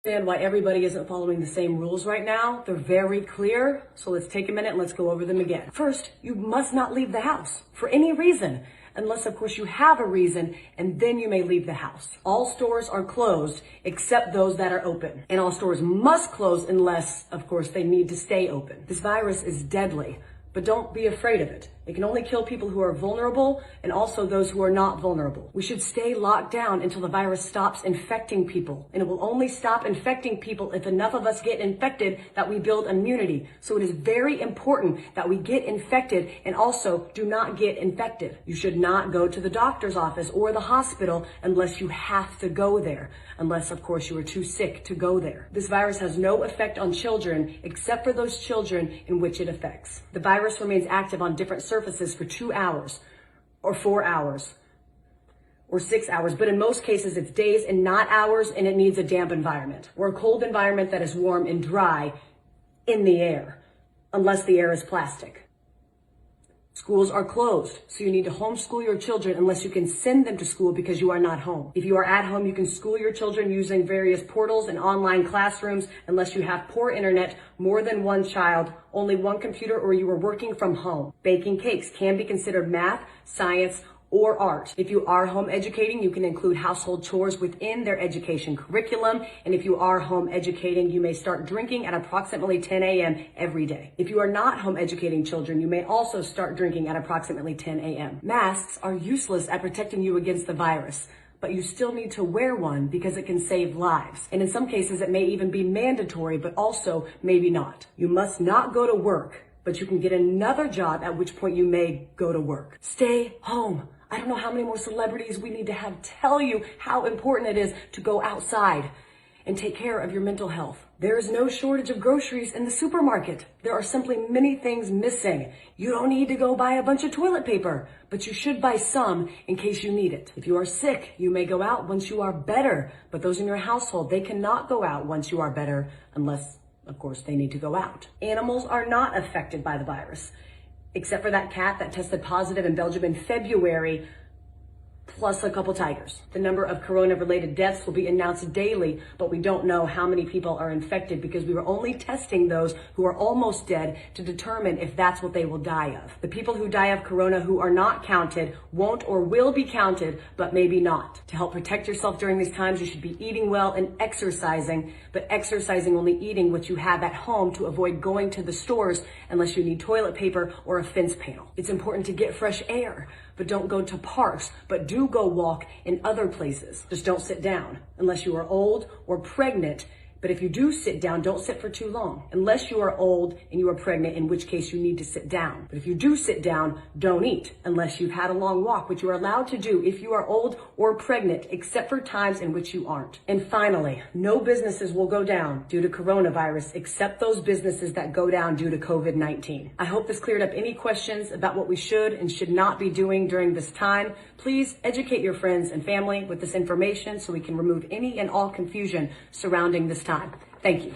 Understand why everybody isn't following the same rules right now. They're very clear. So let's take a minute and let's go over them again. First, you must not leave the house for any reason, unless of course you have a reason, and then you may leave the house. All stores are closed except those that are open. And all stores must close unless of course they need to stay open. This virus is deadly, but don't be afraid of it. It can only kill people who are vulnerable and also those who are not vulnerable. We should stay locked down until the virus stops infecting people. And it will only stop infecting people if enough of us get infected that we build immunity. So it is very important that we get infected and also do not get infected. You should not go to the doctor's office or the hospital unless you have to go there. Unless, of course, you are too sick to go there. This virus has no effect on children except for those children in which it affects. The virus remains active on different surfaces for 2 hours or 4 hours or 6 hours, but in most cases it's days and not hours, and it needs a damp environment or a cold environment that is warm and dry in the air, unless the air is plastic. Schools are closed, so you need to homeschool your children unless you can send them to school because you are not home. If you are at home, you can school your children using various portals and online classrooms unless you have poor internet, more than one child, only one computer, or you are working from home. Baking cakes can be considered math, science, or art. If you are home educating, you can include household chores within their education curriculum. And if you are home educating, you may start drinking at approximately 10 a.m. every day. If you are not home educating children, you may also start drinking at approximately 10 a.m. Masks are useless at protecting you against the virus, but you still need to wear one because it can save lives. And in some cases, it may even be mandatory, but also maybe not. You must not go to work, but you can get another job, at which point you may go to work. Stay home. I don't know how many more celebrities we need to have tell you how important it is to go outside and take care of your mental health. There is no shortage of groceries in the supermarket. There are simply many things missing. You don't need to go buy a bunch of toilet paper, but you should buy some in case you need it. If you are sick, you may go out once you are better, but those in your household, they cannot go out once you are better unless, of course, they need to go out. Animals are not affected by the virus, except for that cat that tested positive in Belgium in February, plus a couple tigers. The number of corona-related deaths will be announced daily, but we don't know how many people are infected because we were only testing those who are almost dead to determine if that's what they will die of. The people who die of corona who are not counted won't or will be counted, but maybe not. To help protect yourself during these times, you should be eating well and exercising, but exercising only eating what you have at home to avoid going to the stores unless you need toilet paper or a fence panel. It's important to get fresh air, but don't go to parks, but do go walk in other places. Just don't sit down unless you are old or pregnant. But if you do sit down, don't sit for too long. Unless you are old and you are pregnant, in which case you need to sit down. But if you do sit down, don't eat unless you've had a long walk, which you are allowed to do if you are old or pregnant, except for times in which you aren't. And finally, no businesses will go down due to coronavirus except those businesses that go down due to COVID-19. I hope this cleared up any questions about what we should and should not be doing during this time. Please educate your friends and family with this information so we can remove any and all confusion surrounding this time. Thank you.